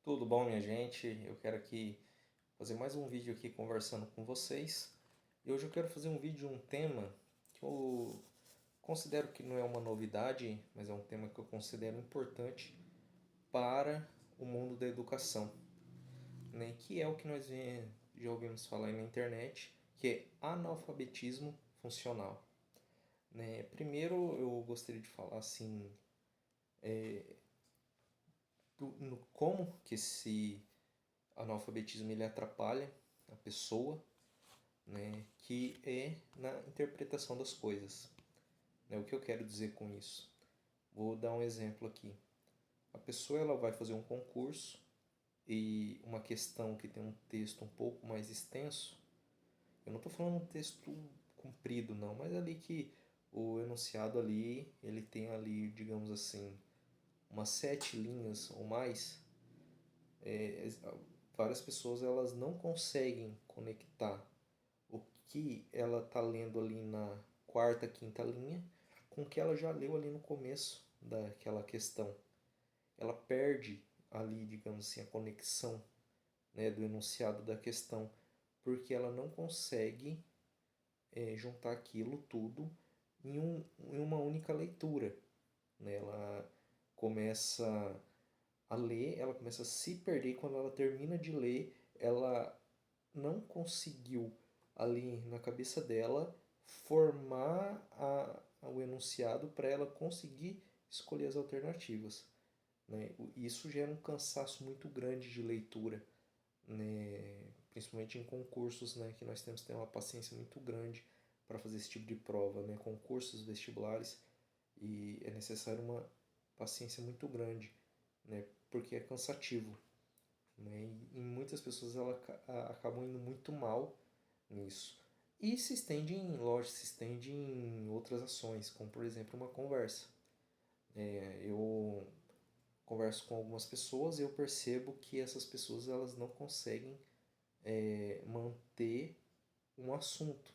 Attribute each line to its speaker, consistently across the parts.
Speaker 1: Tudo bom, minha gente? Eu quero aqui fazer mais um vídeo aqui conversando com vocês. E hoje eu quero fazer um vídeo de um tema que eu considero que não é uma novidade, mas é um tema que eu considero importante para o mundo da educação, né? Que é o que nós já ouvimos falar aí na internet, que é analfabetismo funcional, né? Primeiro eu gostaria de falar assim, no como que esse analfabetismo ele atrapalha a pessoa, né, que é na interpretação das coisas. Né? O que eu quero dizer com isso? Vou dar um exemplo aqui. A pessoa ela vai fazer um concurso e uma questão que tem um texto um pouco mais extenso. Eu não estou falando um texto comprido não, mas ali que o enunciado ali ele tem ali, digamos assim, umas 7 linhas ou mais. É, várias pessoas elas não conseguem conectar o que ela está lendo ali na quarta, quinta linha com o que ela já leu ali no começo daquela questão. Ela perde ali, digamos assim, a conexão, né, do enunciado da questão, porque ela não consegue juntar aquilo tudo em uma única leitura. Né? Ela começa a ler, ela começa a se perder. Quando ela termina de ler, ela não conseguiu ali na cabeça dela formar o enunciado para ela conseguir escolher as alternativas. Né? Isso gera um cansaço muito grande de leitura, né? Principalmente em concursos, né? Que nós temos que ter uma paciência muito grande para fazer esse tipo de prova, né? Concursos vestibulares, e é necessário uma paciência muito grande, né? Porque é cansativo, né? E muitas pessoas acabam indo muito mal nisso. E se estende em, lógico, se estende em outras ações, como por exemplo uma conversa. Eu converso com algumas pessoas e eu percebo que essas pessoas elas não conseguem manter um assunto,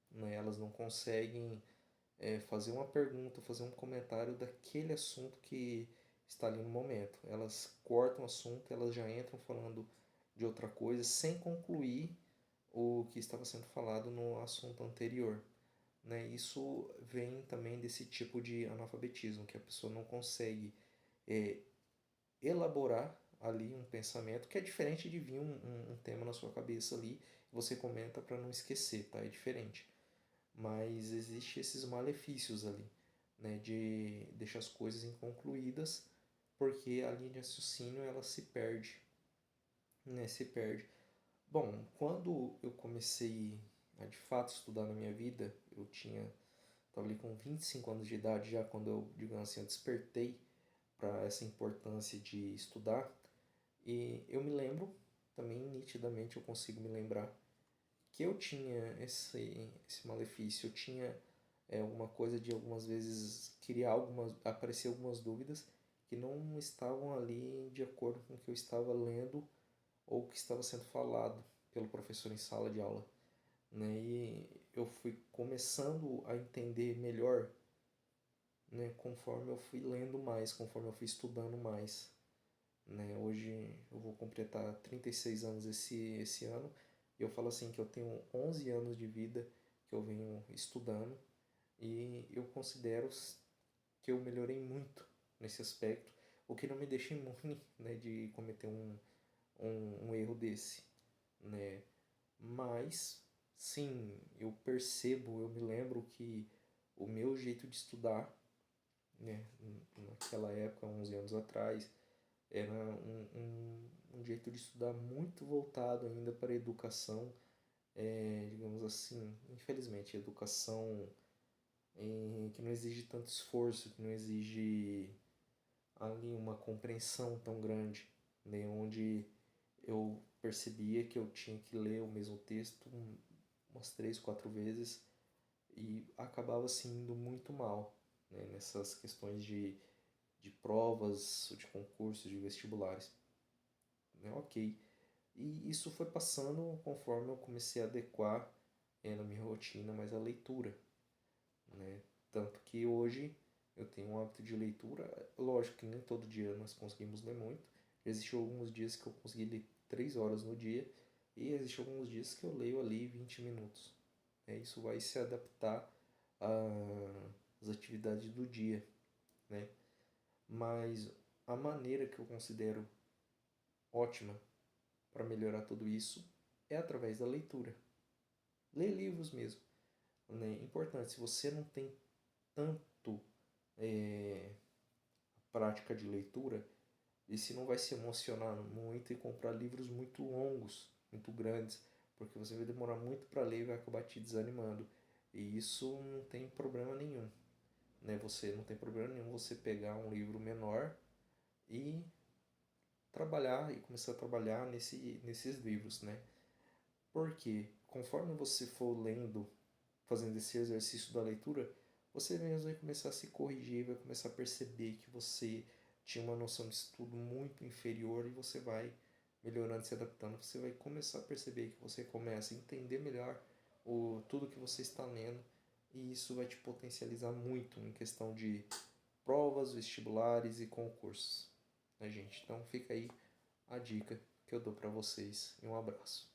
Speaker 1: né? Elas não conseguem fazer uma pergunta, fazer um comentário daquele assunto que está ali no momento. Elas cortam o assunto, elas já entram falando de outra coisa sem concluir o que estava sendo falado no assunto anterior. Né? Isso vem também desse tipo de analfabetismo, que a pessoa não consegue elaborar ali um pensamento, que é diferente de vir um tema na sua cabeça ali e você comenta para não esquecer, tá? É diferente. Mas existe esses malefícios ali, né? De deixar as coisas inconcluídas, porque a linha de raciocínio ela se perde, né? Se perde. Bom, quando eu comecei a de fato estudar na minha vida, eu estava ali com 25 anos de idade já, quando eu, digamos assim, eu despertei para essa importância de estudar. E eu me lembro, também nitidamente eu consigo me lembrar, que eu tinha esse malefício, eu tinha alguma coisa de algumas vezes criar aparecer algumas dúvidas que não estavam ali de acordo com o que eu estava lendo ou o que estava sendo falado pelo professor em sala de aula. Né? E eu fui começando a entender melhor, né, conforme eu fui lendo mais, conforme eu fui estudando mais. Né? Hoje eu vou completar 36 anos esse ano e eu falo assim que eu tenho 11 anos de vida que eu venho estudando e eu considero que eu melhorei muito nesse aspecto, o que não me deixa imune, né, de cometer um erro desse. Né? Mas, sim, eu percebo, eu me lembro que o meu jeito de estudar, né, naquela época, 11 anos atrás, era um jeito de estudar muito voltado ainda para a educação, digamos assim, infelizmente, educação que não exige tanto esforço, que não exige ali uma compreensão tão grande, né, onde eu percebia que eu tinha que ler o mesmo texto umas 3, 4 vezes e acabava assim indo muito mal, né, nessas questões de provas, de concursos, de vestibulares. Né, ok. E isso foi passando conforme eu comecei a adequar na minha rotina mais a leitura. Né? Tanto que hoje eu tenho um hábito de leitura, lógico que nem todo dia nós conseguimos ler muito, Existem alguns dias que eu consegui ler 3 horas no dia e existem alguns dias que eu leio ali 20 minutos. Isso vai se adaptar às atividades do dia, né? Mas a maneira que eu considero ótima para melhorar tudo isso é através da leitura. Ler livros mesmo, né? Importante, se você não tem tanto prática de leitura, e se não vai se emocionar muito e comprar livros muito longos, muito grandes, porque você vai demorar muito para ler e vai acabar te desanimando. E isso não tem problema nenhum, né? Você não tem problema nenhum você pegar um livro menor e trabalhar e começar a trabalhar nesses livros, né? Porque conforme você for lendo, fazendo esse exercício da leitura, você mesmo vai começar a se corrigir, vai começar a perceber que você tinha uma noção de estudo muito inferior e você vai melhorando, se adaptando. Você vai começar a perceber que você começa a entender melhor tudo que você está lendo e isso vai te potencializar muito em questão de provas, vestibulares e concursos, né, gente? Então fica aí a dica que eu dou para vocês e um abraço.